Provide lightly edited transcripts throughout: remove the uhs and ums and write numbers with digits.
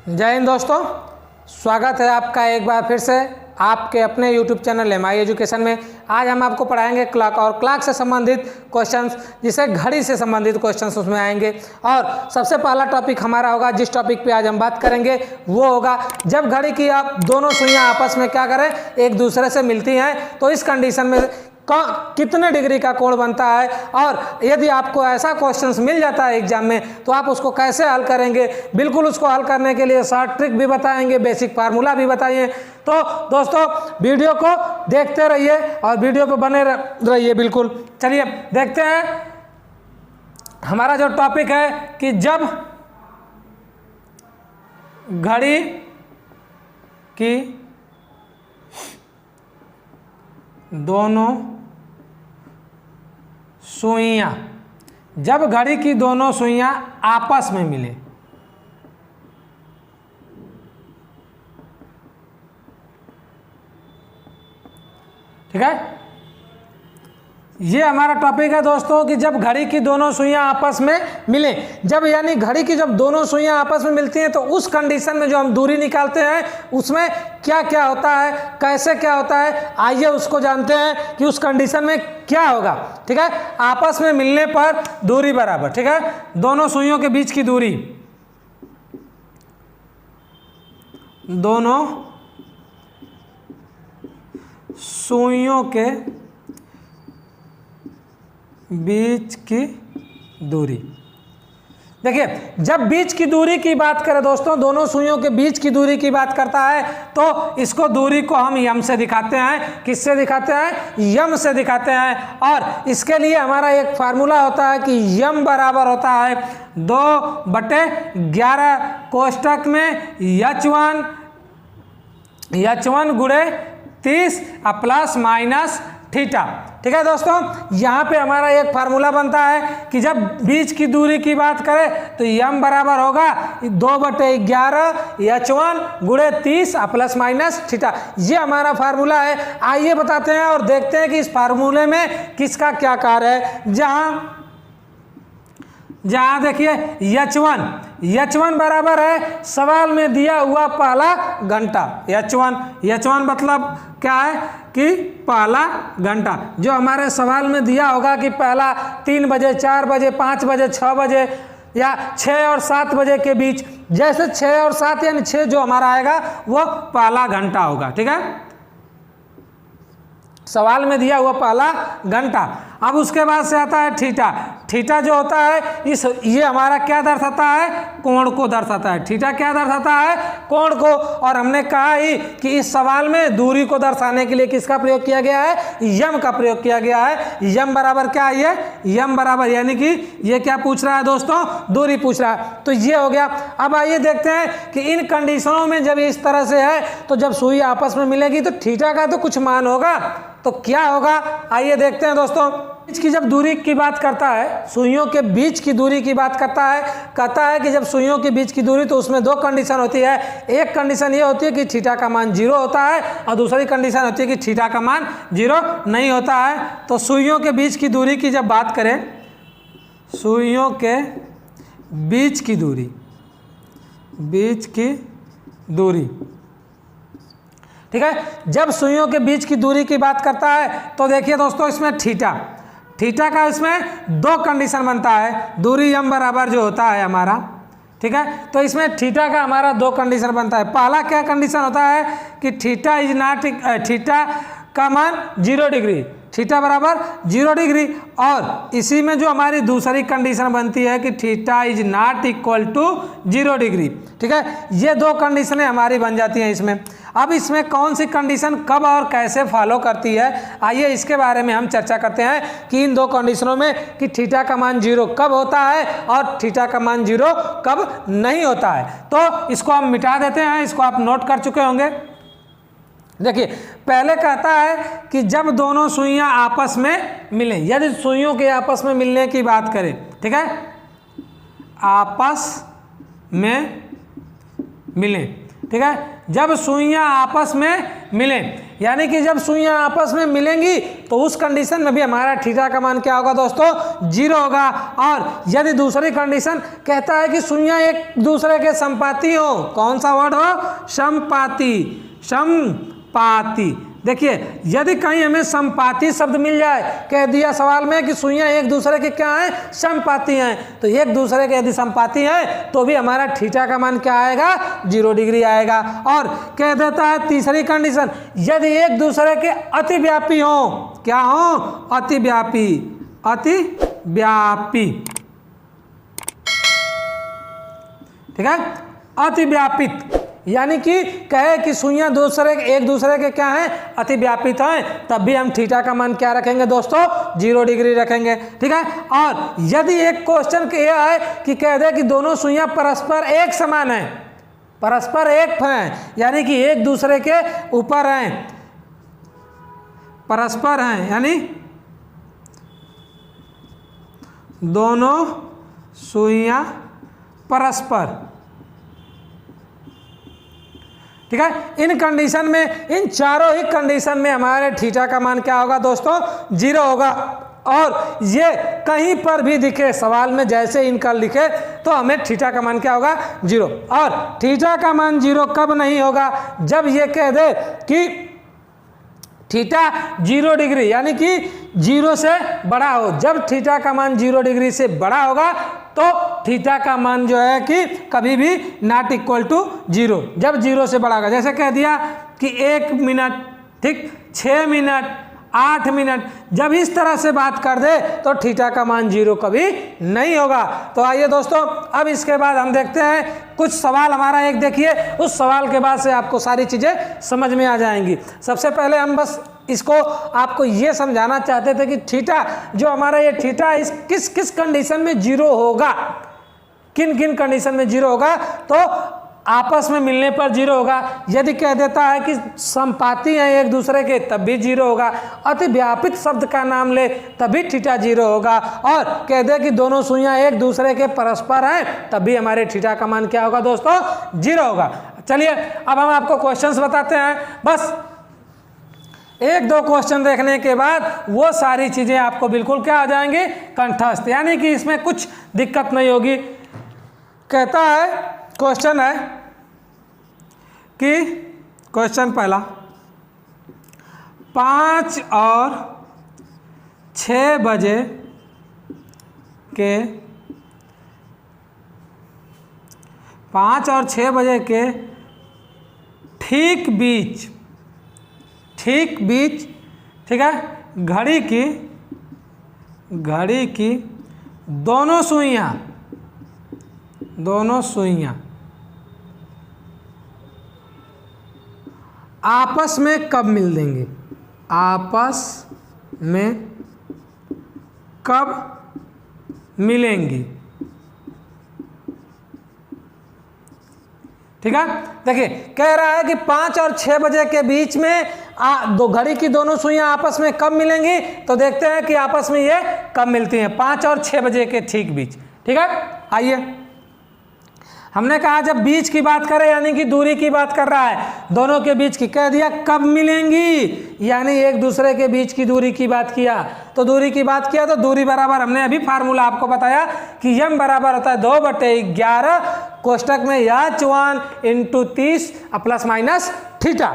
जय हिंद दोस्तों, स्वागत है आपका एक बार फिर से आपके अपने YouTube चैनल MI एजुकेशन में। आज हम आपको पढ़ाएंगे क्लॉक और क्लॉक से संबंधित क्वेश्चंस, जिसे घड़ी से संबंधित क्वेश्चंस उसमें आएंगे। और सबसे पहला टॉपिक हमारा होगा, जिस टॉपिक पे आज हम बात करेंगे वो होगा जब घड़ी की आप दोनों सुइयां आपस में क्या करें, एक दूसरे से मिलती हैं तो इस कंडीशन में कितने डिग्री का कोण बनता है। और यदि आपको ऐसा क्वेश्चंस मिल जाता है एग्जाम में तो आप उसको कैसे हल करेंगे, बिल्कुल उसको हल करने के लिए शॉर्ट ट्रिक भी बताएंगे, बेसिक फार्मूला भी बताइए। तो दोस्तों वीडियो को देखते रहिए और वीडियो पे बने रहिए बिल्कुल। चलिए देखते हैं हमारा जो टॉपिक है कि जब घड़ी की दोनों सुइयां, जब घड़ी की दोनों सुइयां आपस में मिले, ठीक है, ये हमारा टॉपिक है दोस्तों कि जब घड़ी की दोनों सुइयां आपस में मिले, जब यानी घड़ी की जब दोनों सुइयां आपस में मिलती हैं तो उस कंडीशन में जो हम दूरी निकालते हैं उसमें क्या क्या होता है, कैसे क्या होता है, आइए उसको जानते हैं कि उस कंडीशन में क्या होगा। ठीक है, आपस में मिलने पर दूरी बराबर, ठीक है, दोनों सुइयों के बीच की दूरी, दोनों सुइयों के बीच की दूरी। देखिए, जब बीच की दूरी की बात करें दोस्तों, दोनों सुइयों के बीच की दूरी की बात करता है तो इसको दूरी को हम यम से दिखाते हैं। किससे दिखाते हैं? यम से दिखाते हैं। और इसके लिए हमारा एक फार्मूला होता है कि यम बराबर होता है 2/11 कोष्टक में H1 गुणे 30 प्लस माइनस थीटा। ठीक है दोस्तों, यहाँ पे हमारा एक फार्मूला बनता है कि जब बीच की दूरी की बात करें तो यम बराबर होगा 2/11 H1 गुणे 30 प्लस माइनस थीटा। ये हमारा फार्मूला है। आइए बताते हैं और देखते हैं कि इस फार्मूले में किसका क्या कार्य है। जहाँ देखिए H1 बराबर है सवाल में दिया हुआ पहला घंटा। H1 मतलब क्या है कि पहला घंटा, जो हमारे सवाल में दिया होगा कि पहला 3 बजे, 4 बजे, 5 बजे, 6 बजे या 6 और 7 बजे के बीच, जैसे 6 और 7 यानी 6 जो हमारा आएगा वो पहला घंटा होगा। ठीक है, सवाल में दिया हुआ पहला घंटा। अब उसके बाद से आता है थीटा जो होता है ये हमारा क्या दर्शाता है? कोण को दर्शाता है। थीटा क्या दर्शाता है? कोण को। और हमने कहा ही कि इस सवाल में दूरी को दर्शाने के लिए किसका प्रयोग किया गया है? यम का प्रयोग किया गया है। यम बराबर क्या है? यम बराबर यानी कि ये क्या पूछ रहा है दोस्तों? दूरी पूछ रहा है। तो ये हो गया। अब आइए देखते हैं कि इन कंडीशनों में जब इस तरह से है तो जब सुई आपस में मिलेगी तो थीटा का तो कुछ मान होगा, तो क्या होगा आइए देखते हैं दोस्तों। बीच की जब दूरी की बात करता है, सुइयों के बीच की दूरी की बात करता है, कहता है कि जब सुइयों के बीच की दूरी तो उसमें दो कंडीशन होती है। एक कंडीशन ये होती है कि थीटा का मान 0 होता है और दूसरी कंडीशन होती है कि थीटा का मान 0 नहीं होता है। तो सुइयों के बीच की दूरी की जब बात करें, सुइयों के बीच की दूरी, ठीक है, जब सुइयों के बीच की दूरी की बात करता है तो देखिए दोस्तों, इसमें थीटा का इसमें दो कंडीशन बनता है। दूरी यम बराबर जो होता है हमारा, ठीक है, तो इसमें थीटा का हमारा दो कंडीशन बनता है। पहला क्या कंडीशन होता है कि थीटा का मान 0 डिग्री, थीटा बराबर 0 डिग्री। और इसी में जो हमारी दूसरी कंडीशन बनती है कि theta is not equal to 0 degree. ठीक है, ये दो कंडीशनें हमारी बन जाती हैं इसमें। अब इसमें कौन सी कंडीशन कब और कैसे फॉलो करती है, आइए इसके बारे में हम चर्चा करते हैं कि इन दो कंडीशनों में कि थीटा का मान 0 कब होता है और थीटा का मान 0 कब नहीं होता है। तो इसको हम मिटा देते हैं, इसको आप नोट कर चुके होंगे। देखिए, पहले कहता है कि जब दोनों सुइयां आपस में मिले, यदि सुइयों के आपस में मिलने की बात करें, ठीक है, आपस में मिले, ठीक है, जब सुइयां आपस में मिलें, यानी कि जब सुइयां आपस में मिलेंगी तो उस कंडीशन में भी हमारा थीटा का मान क्या होगा दोस्तों, 0 होगा। और यदि दूसरी कंडीशन कहता है कि सुइयां एक दूसरे के संपाती हो, कौन सा वर्ड हो, समपाती, समपाती। देखिए यदि कहीं हमें संपाती शब्द मिल जाए, कह दिया सवाल में कि सुइयां एक दूसरे के क्या हैं, समपाती हैं, तो एक दूसरे के यदि संपाती हैं तो भी हमारा थीटा का मान क्या आएगा, 0 डिग्री आएगा। और कह देता है तीसरी कंडीशन, यदि एक दूसरे के अतिव्यापी हो, क्या हो, अतिव्यापी, अतिव्यापी, ठीक है, अतिव्यापित, यानी कि कहे कि सुइयां एक दूसरे के क्या हैं, अतिव्यापित हैं, तब भी हम थीटा का मान क्या रखेंगे दोस्तों, 0 डिग्री रखेंगे। ठीक है, और यदि एक क्वेश्चन यह है कि कह दे कि दोनों सुइयां परस्पर एक समान हैं, परस्पर एक हैं, यानी कि एक दूसरे के ऊपर हैं, परस्पर हैं, यानी दोनों सुइयां परस्पर, ठीक है, इन कंडीशन में, इन चारों ही कंडीशन में हमारे थीटा का मान क्या होगा दोस्तों, 0 होगा। और ये कहीं पर भी दिखे सवाल में, जैसे इनका लिखे तो हमें थीटा का मान क्या होगा, 0। और थीटा का मान 0 कब नहीं होगा, जब ये कह दे कि थीटा 0 डिग्री, यानी कि 0 से बड़ा हो। जब थीटा का मान 0 डिग्री से बड़ा होगा तो थीटा का मान जो है कि कभी भी नॉट इक्वल टू 0, जब 0 से बड़ा होगा। जैसे कह दिया कि 1 मिनट, ठीक, 6 मिनट, 8 मिनट, जब इस तरह से बात कर दे तो थीटा का मान 0 कभी नहीं होगा। तो आइए दोस्तों, अब इसके बाद हम देखते हैं कुछ सवाल। हमारा एक देखिए, उस सवाल के बाद से आपको सारी चीज़ें समझ में आ जाएंगी। सबसे पहले हम बस इसको आपको ये समझाना चाहते थे कि थीटा जो हमारा ये थीटा इस किस किस कंडीशन में 0 होगा, किन किन कंडीशन में 0 होगा। तो आपस में मिलने पर 0 होगा, यदि कह देता है कि संपाती हैं एक दूसरे के तब भी 0 होगा, अतिव्यापित शब्द का नाम ले तभी थीटा 0 होगा, और कह दे कि दोनों सुइयां एक दूसरे के परस्पर हैं तब भी हमारे थीटा का मान क्या होगा दोस्तों, 0 होगा। चलिए अब हम आपको क्वेश्चंस बताते हैं। बस 1-2 क्वेश्चन देखने के बाद वो सारी चीज़ें आपको बिल्कुल क्या आ जाएंगी, कंठस्थ, यानी कि इसमें कुछ दिक्कत नहीं होगी। कहता है, क्वेश्चन है कि क्वेश्चन पहला, 5 और 6 बजे के 5 और 6 बजे के ठीक बीच, ठीक है, घड़ी की दोनों सुइयां आपस में कब मिल देंगे, आपस में कब मिलेंगी। ठीक है, देखिए कह रहा है कि 5 और 6 बजे के बीच में दो घड़ी की दोनों सुइयां आपस में कब मिलेंगी। तो देखते हैं कि आपस में ये कब मिलती हैं, 5 और 6 बजे के ठीक बीच। ठीक है, आइए, हमने कहा जब बीच की बात करें यानी कि दूरी की बात कर रहा है, दोनों के बीच की, कह दिया कब मिलेंगी, यानी एक दूसरे के बीच की दूरी की बात किया। तो दूरी की बात किया तो दूरी बराबर, हमने अभी फार्मूला आपको बताया कि यम बराबर होता है 2/11 कोष्टक में h1 × 30 प्लस माइनस थीटा।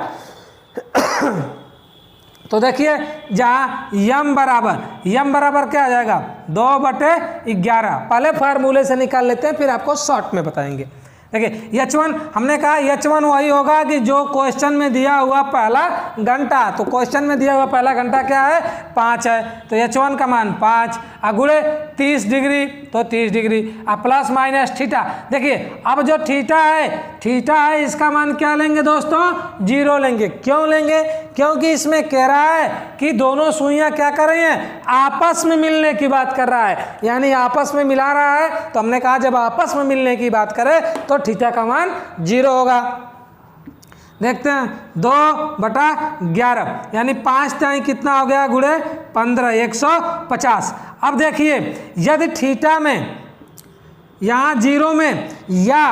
तो देखिए जहाँ यम बराबर क्या आ जाएगा, 2/11। पहले फार्मूले से निकाल लेते हैं, फिर आपको शॉर्ट में बताएंगे। देखिए h1, हमने कहा h1 वही होगा कि जो क्वेश्चन में दिया हुआ पहला घंटा, तो क्वेश्चन में दिया हुआ पहला घंटा क्या है, 5 है, तो h1 का मान 5 गुणे 30 डिग्री, तो 30 डिग्री प्लस माइनस थीटा। देखिए अब जो थीटा है इसका मान क्या लेंगे दोस्तों, 0 लेंगे। क्यों लेंगे, क्योंकि इसमें कह रहा है कि दोनों सुइयां क्या कर रही हैं, आपस में मिलने की बात कर रहा है, यानी आपस में मिला रहा है। तो हमने कहा जब आपस में मिलने की बात करें तो थीटा का मान 0 होगा। देखते हैं 2/11 यानी 5 टाइम कितना हो गया, गुणे 15, 150। अब देखिए यदि थीटा में यहाँ 0 में या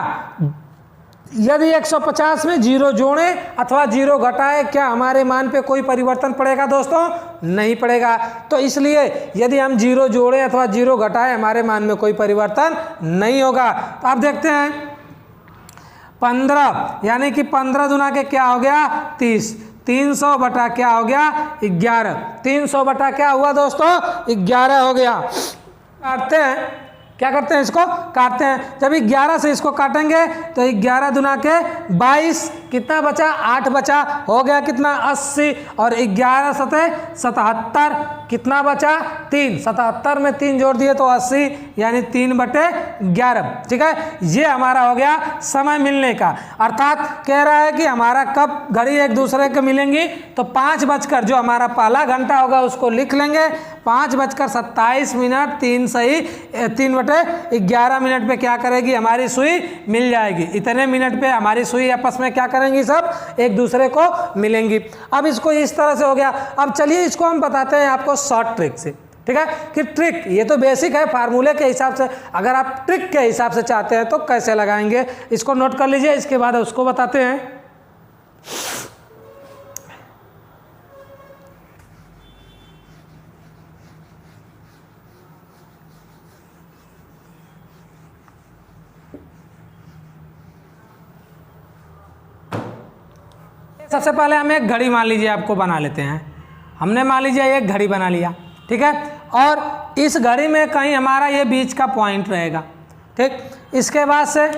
यदि 150 में 0 जोड़ें अथवा 0 घटाएं, क्या हमारे मान पे कोई परिवर्तन पड़ेगा दोस्तों? नहीं पड़ेगा। तो इसलिए यदि हम 0 जोड़ें अथवा 0 घटाएं, हमारे मान में कोई परिवर्तन नहीं होगा। तो आप देखते हैं 15, यानी कि 15 दुना के क्या हो गया? 30। 300 बटा क्या हो गया? 11। 300 बटा क्या हुआ दोस्तों? 11 हो गया। काटते हैं, क्या करते हैं? इसको काटते हैं। जब 11 से इसको काटेंगे तो 11 दुना के 22, कितना बचा? 8 बचा। हो गया कितना? 80। और 11 सते 77, कितना बचा? 3। 77 में 3 जोड़ दिए तो 80, यानी 3/11। ठीक है, ये हमारा हो गया समय मिलने का। अर्थात कह रहा है कि हमारा कब घड़ी एक दूसरे के मिलेंगी, तो 5 बजकर जो हमारा पहला घंटा होगा उसको लिख लेंगे, 5:27 3 सही 3/11 पे क्या करेगी? हमारी सुई मिल जाएगी। इतने मिनट पे हमारी सुई आपस में क्या करेंगी? सब एक दूसरे को मिलेंगी। अब इसको इस तरह से हो गया। अब चलिए इसको हम बताते हैं आपको शॉर्ट ट्रिक से। ठीक है, कि ट्रिक ये तो बेसिक है, फार्मूले के हिसाब से। अगर आप ट्रिक के हिसाब से चाहते हैं तो कैसे लगाएंगे, इसको नोट कर लीजिए, इसके बाद उसको बताते हैं। सबसे पहले हम एक घड़ी मान लीजिए आपको बना लेते हैं। हमने मान लीजिए एक घड़ी बना लिया, ठीक है, और इस घड़ी में कहीं हमारा ये बीच का पॉइंट रहेगा। ठीक, इसके बाद से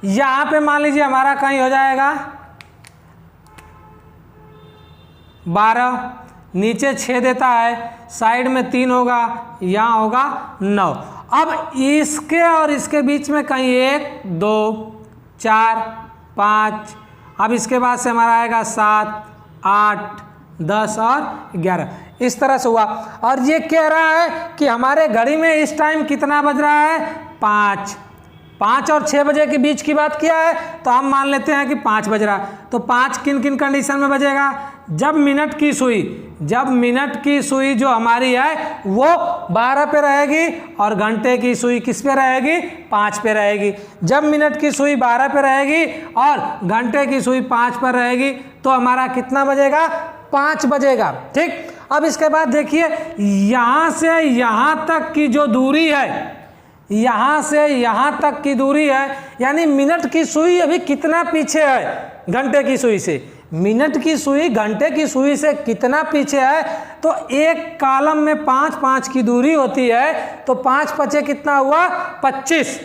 यहाँ पे मान लीजिए हमारा कहीं हो जाएगा 12, नीचे 6 देता है, साइड में 3 होगा, यहाँ होगा 9। अब इसके और इसके बीच में कहीं 1 2 4 5, अब इसके बाद से हमारा आएगा 7 8 10 और 11। इस तरह से हुआ। और ये कह रहा है कि हमारे घड़ी में इस टाइम कितना बज रहा है? 5 और 6 बजे के बीच की बात किया है, तो हम मान लेते हैं कि 5 बज रहा है। तो 5 किन किन कंडीशन में बजेगा? जब मिनट की सुई जो हमारी है वो 12 पे रहेगी और घंटे की सुई किस पे रहेगी? 5 पे रहेगी। जब मिनट की सुई 12 पे रहेगी और घंटे की सुई 5 पर रहेगी तो हमारा कितना बजेगा? 5 बजेगा। ठीक, अब इसके बाद देखिए यहाँ से यहाँ तक की जो दूरी है, यहाँ से यहाँ तक की दूरी है, यानी मिनट की सुई अभी कितना पीछे है घंटे की सुई से? मिनट की सुई घंटे की सुई से कितना पीछे है? तो एक कॉलम में 5 की दूरी होती है, तो 5 पचे कितना हुआ? 25।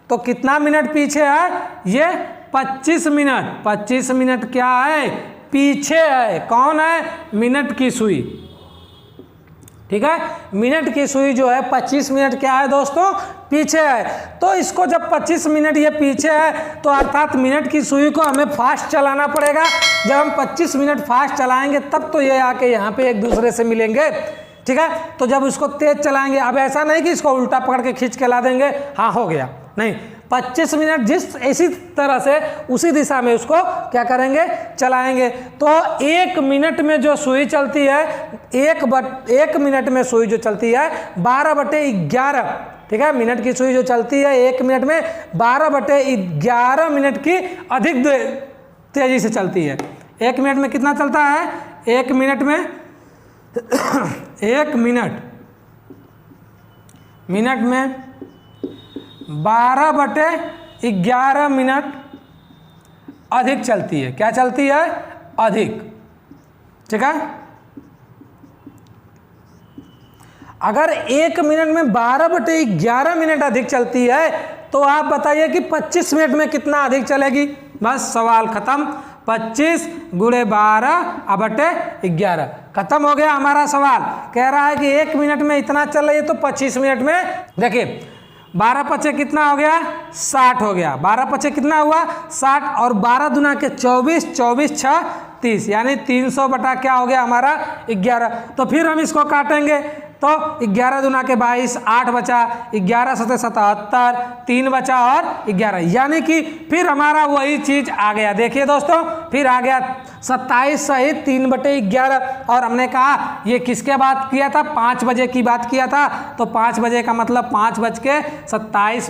तो कितना मिनट पीछे है? ये 25 मिनट। 25 मिनट क्या है? पीछे है। कौन है? मिनट की सुई। ठीक है, मिनट की सुई जो है 25 मिनट क्या है दोस्तों? पीछे है। तो इसको जब 25 मिनट ये पीछे है, तो अर्थात मिनट की सुई को हमें फास्ट चलाना पड़ेगा। जब हम 25 मिनट फास्ट चलाएंगे तब तो ये आके यहाँ पे एक दूसरे से मिलेंगे। ठीक है, तो जब इसको तेज चलाएंगे, अब ऐसा नहीं कि इसको उल्टा पकड़ के खींच के ला देंगे, हाँ हो गया, नहीं, 25 मिनट जिस इसी तरह से उसी दिशा में उसको क्या करेंगे? चलाएंगे। तो 1 मिनट में जो सुई चलती है, 1 मिनट में सुई जो चलती है 12/11। ठीक है, मिनट की सुई जो चलती है 1 मिनट में 12/11 मिनट की अधिक तेजी से चलती है। 1 मिनट में कितना चलता है? 1 मिनट में 1 मिनट में 12/11 मिनट अधिक चलती है। क्या चलती है? अधिक। ठीक है, अगर 1 मिनट में 12/11 मिनट अधिक चलती है तो आप बताइए कि 25 मिनट में कितना अधिक चलेगी? बस सवाल खत्म। 25 × 12/11 खत्म हो गया हमारा सवाल। कह रहा है कि 1 मिनट में इतना चल रही है, तो 25 मिनट में देखिए 12 पचे कितना हो गया? 60 हो गया। 12 पचे कितना हुआ? 60। और 12 दुना के 24, 24 6 30, यानी 300 बटा क्या हो गया हमारा? 11। तो फिर हम इसको काटेंगे, तो 11 दुना के 22, 8 बचा, 11 सते 77, 3 बचा और 11, यानी कि फिर हमारा वही चीज आ गया। देखिए दोस्तों, फिर आ गया 27 सहित 3/11। और हमने कहा ये किसके बात किया था? 5 बजे की बात किया था। तो 5 बजे का मतलब 5:27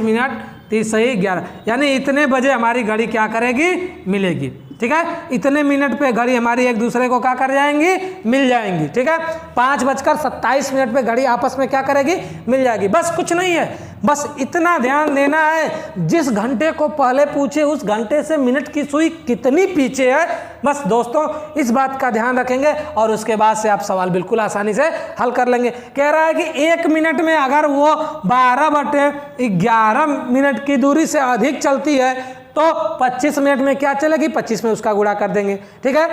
30 सही 11, यानी इतने बजे हमारी घड़ी क्या करेगी, मिलेगी। ठीक है, इतने मिनट पे घड़ी हमारी एक दूसरे को क्या कर जाएंगी, मिल जाएंगी। ठीक है, 5:27 पे घड़ी आपस में क्या करेगी, मिल जाएगी। बस कुछ नहीं है, बस इतना ध्यान देना है, जिस घंटे को पहले पूछे उस घंटे से मिनट की सुई कितनी पीछे है, बस दोस्तों इस बात का ध्यान रखेंगे और उसके बाद से आप सवाल बिल्कुल आसानी से हल कर लेंगे। कह रहा है कि 1 मिनट में अगर वो 12/11 मिनट की दूरी से अधिक चलती है तो 25 मिनट में क्या चलेगी, 25 में उसका गुणा कर देंगे। ठीक है,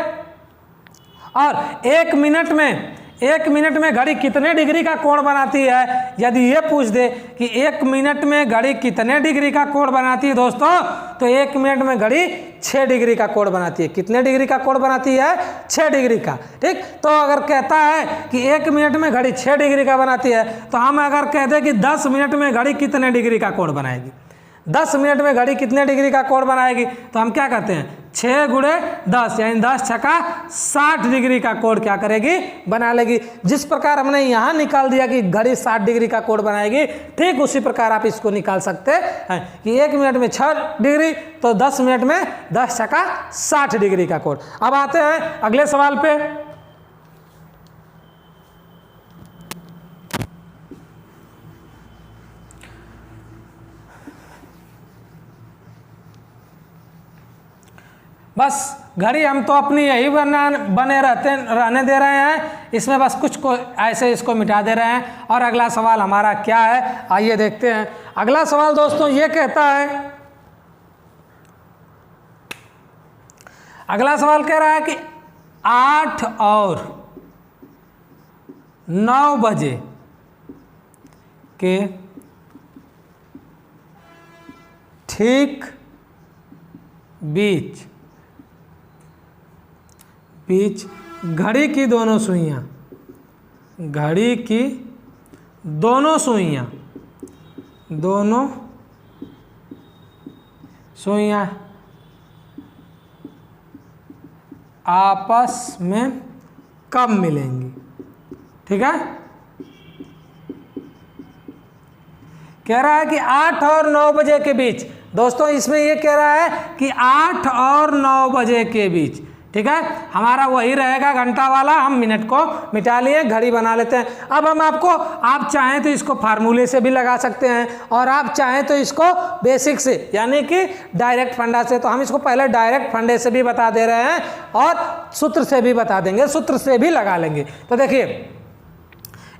और 1 मिनट में घड़ी कितने डिग्री का कोण बनाती है, यदि ये पूछ दे कि 1 मिनट में घड़ी कितने डिग्री का कोण बनाती है दोस्तों, तो 1 मिनट में घड़ी 6 डिग्री का कोण बनाती है। कितने डिग्री का कोण बनाती है, 6 डिग्री का। ठीक, तो अगर कहता है कि 1 मिनट में घड़ी 6 डिग्री का बनाती है, तो हम अगर कहते हैं कि 10 मिनट में घड़ी कितने डिग्री का कोण बनाएगी, 10 मिनट में घड़ी कितने डिग्री का कोण बनाएगी, तो हम क्या करते हैं 6 × 10 यानी 10 छक्का 60 डिग्री का कोण क्या करेगी, बना लेगी। जिस प्रकार हमने यहाँ निकाल दिया कि घड़ी 60 डिग्री का कोण बनाएगी, ठीक उसी प्रकार आप इसको निकाल सकते हैं कि 1 मिनट में 6 डिग्री तो 10 मिनट में 10 छक्का 60 डिग्री का कोण। अब आते हैं अगले सवाल पे। बस घड़ी हम तो अपनी यही बने रहने दे रहे हैं, इसमें बस कुछ को ऐसे इसको मिटा दे रहे हैं। और अगला सवाल हमारा क्या है, आइए देखते हैं। अगला सवाल दोस्तों ये कहता है, अगला सवाल कह रहा है कि 8 और 9 बजे के ठीक बीच घड़ी की दोनों सुइयां, घड़ी की दोनों सुइयां आपस में कब मिलेंगी। ठीक है, कह रहा है कि 8 और 9 बजे के बीच। दोस्तों इसमें ये कह रहा है कि 8 और 9 बजे के बीच। ठीक है, हमारा वही रहेगा घंटा वाला, हम मिनट को मिटा लिए, घड़ी बना लेते हैं। अब हम आपको, आप चाहें तो इसको फार्मूले से भी लगा सकते हैं और आप चाहें तो इसको बेसिक से यानी कि डायरेक्ट फंडा से, तो हम इसको पहले डायरेक्ट फंडे से भी बता दे रहे हैं और सूत्र से भी बता देंगे, सूत्र से भी लगा लेंगे। तो देखिए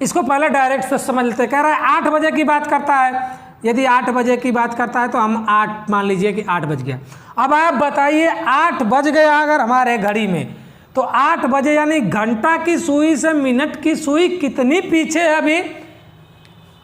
इसको पहले डायरेक्ट से समझ लेते। कह रहा है 8 बजे की बात करता है, यदि 8 बजे की बात करता है तो हम 8 मान लीजिए कि 8 बज गया। अब आप बताइए 8 बज गया अगर हमारे घड़ी में, तो 8 बजे यानी घंटा की सुई से मिनट की सुई कितनी पीछे है अभी।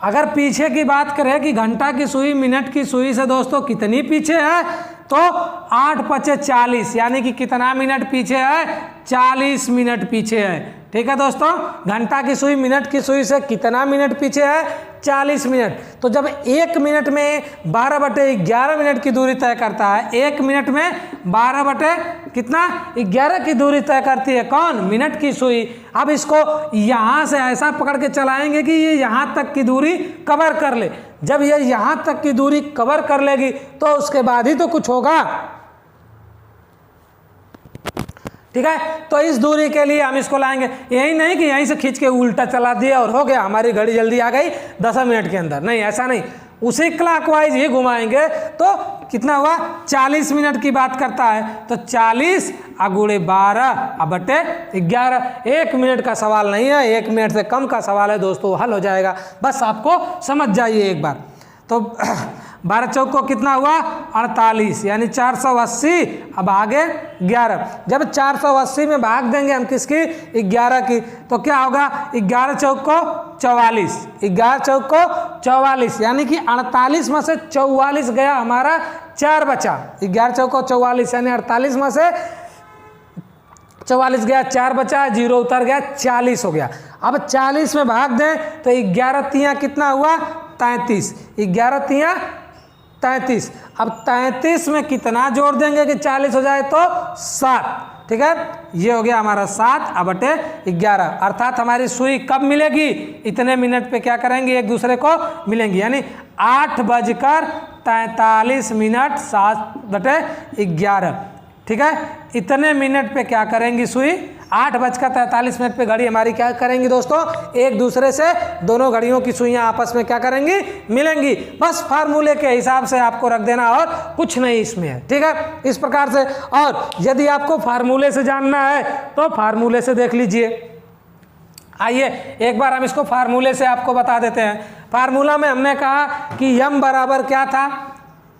अगर पीछे की बात करें कि घंटा की सुई मिनट की सुई से दोस्तों कितनी पीछे है, तो 8 × 5 = 40 यानी कि कितना मिनट पीछे है, 40 मिनट पीछे है। ठीक है दोस्तों, घंटा की सुई मिनट की सुई से कितना मिनट पीछे है, 40 मिनट। तो जब 1 मिनट में 12/11 मिनट की दूरी तय करता है, 1 मिनट में 12/11 की दूरी तय करती है कौन, मिनट की सुई। अब इसको यहाँ से ऐसा पकड़ के चलाएंगे कि ये यहाँ तक की दूरी कवर कर ले। जब ये यहाँ तक की दूरी कवर कर लेगी तो उसके बाद ही तो कुछ होगा। ठीक है, तो इस दूरी के लिए हम इसको लाएंगे, यही नहीं कि यहीं से खींच के उल्टा चला दिया और हो गया हमारी घड़ी जल्दी आ गई 10 मिनट के अंदर, नहीं ऐसा नहीं, उसी क्लॉकवाइज ही घुमाएंगे। तो कितना हुआ, 40 मिनट की बात करता है तो 40 × 12/11। 1 मिनट का सवाल नहीं है, 1 मिनट से कम का सवाल है दोस्तों, हल हो जाएगा, बस आपको समझ जाइए एक बार। तो 12 चौको कितना हुआ, 48 यानी 480। अब आगे 11, जब 480 में भाग देंगे हम किसकी, 11 की, तो क्या होगा 11 चौको 44, 11 चौको 44 यानी कि 48 में से 44 गया, हमारा 4 बचा। 11 चौको 44 यानी 48 में से 44 गया, 4 बचा, 0 उतर गया, 40 हो गया। अब 40 में भाग दें तो 11 तियाँ कितना हुआ, 33, 11 तियाँ 33। अब 33 में कितना जोड़ देंगे कि 40 हो जाए, तो 7। ठीक है, ये हो गया हमारा 7/11, अर्थात हमारी सुई कब मिलेगी, इतने मिनट पे क्या करेंगे, एक दूसरे को मिलेंगी, यानी 8:43 7/11, ठीक है, इतने मिनट पे क्या करेंगी सुई, 8:43 पे घड़ी हमारी क्या करेंगी दोस्तों, एक दूसरे से दोनों घड़ियों की सुइयां आपस में क्या करेंगी, मिलेंगी। बस फार्मूले के हिसाब से आपको रख देना और कुछ नहीं इसमें है, ठीक है, इस प्रकार से। और यदि आपको फार्मूले से जानना है तो फार्मूले से देख लीजिए। आइए एक बार हम इसको फार्मूले से आपको बता देते हैं। फार्मूला में हमने कहा कि यम बराबर क्या था,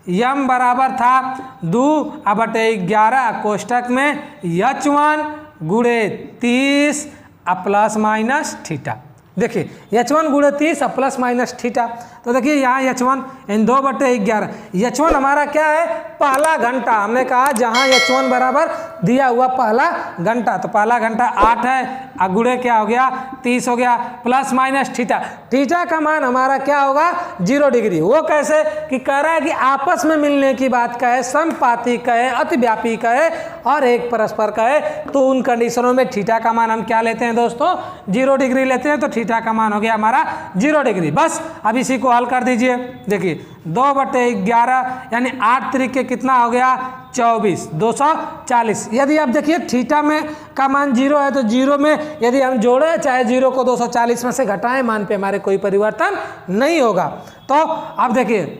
यम बराबर था 2/11 कोष्टक में H1 गुणे 30 प्लस माइनस थीटा। देखिए H1 गुणे 30 प्लस माइनस थीटा, तो देखिए यहाँ H1 इन 2/11, H1 हमारा क्या है, पहला घंटा। हमने कहा जहाँ H1 बराबर दिया हुआ पहला घंटा, तो पहला घंटा 8 है, गुणे क्या हो गया 30 हो गया, प्लस माइनस थीटा, थीटा का मान हमारा क्या होगा 0 डिग्री। वो कैसे कि कह रहा है कि आपस में मिलने की बात कहे, समपाती कहे, अतिव्यापी कहे और एक परस्पर कहे, तो उन कंडीशनों में थीटा का मान हम क्या लेते हैं दोस्तों, 0 डिग्री लेते हैं, तो थीटा का मान हो गया हमारा 0 डिग्री। बस अब इसी को हल कर दीजिए। देखिए 2/11 यानी 8 तरीके कितना हो गया 24, 240। यदि आप देखिए थीटा में का मान 0 है, तो 0 में यदि हम जोड़े चाहे 0 को 240 में से घटाएं, मान पे हमारे कोई परिवर्तन नहीं होगा। तो अब देखिए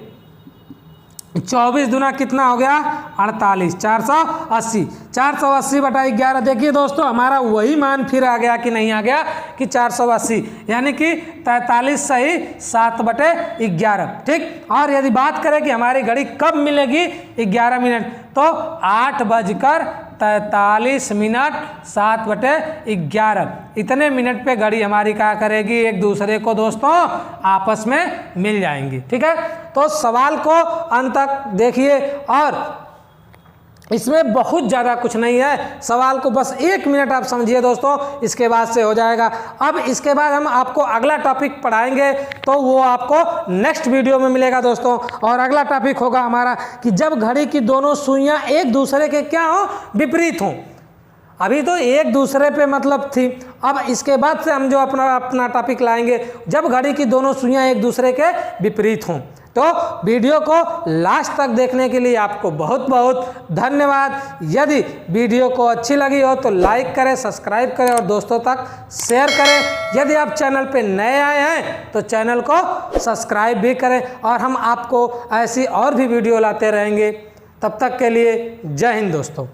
24 दूना कितना हो गया 48, 480, 480/11। देखिए दोस्तों हमारा वही मान फिर आ गया कि नहीं आ गया कि 480, यानी कि 43 सही 7/11, ठीक। और यदि बात करें कि हमारी घड़ी कब मिलेगी 11 मिनट, तो 8:43 7/11, इतने मिनट पे घड़ी हमारी क्या करेगी, एक दूसरे को दोस्तों आपस में मिल जाएंगी, ठीक है। तो सवाल को अंत तक देखिए और इसमें बहुत ज़्यादा कुछ नहीं है, सवाल को बस 1 मिनट आप समझिए दोस्तों, इसके बाद से हो जाएगा। अब इसके बाद हम आपको अगला टॉपिक पढ़ाएंगे, तो वो आपको नेक्स्ट वीडियो में मिलेगा दोस्तों। और अगला टॉपिक होगा हमारा कि जब घड़ी की दोनों सुइयां एक दूसरे के क्या हो, विपरीत हों। अभी तो एक दूसरे पे मतलब थी, अब इसके बाद से हम जो अपना टॉपिक लाएंगे जब घड़ी की दोनों सुइयां एक दूसरे के विपरीत हों। तो वीडियो को लास्ट तक देखने के लिए आपको बहुत बहुत धन्यवाद। यदि वीडियो को अच्छी लगी हो तो लाइक करें, सब्सक्राइब करें और दोस्तों तक शेयर करें। यदि आप चैनल पे नए आए हैं तो चैनल को सब्सक्राइब भी करें, और हम आपको ऐसी और भी वीडियो लाते रहेंगे। तब तक के लिए जय हिंद दोस्तों।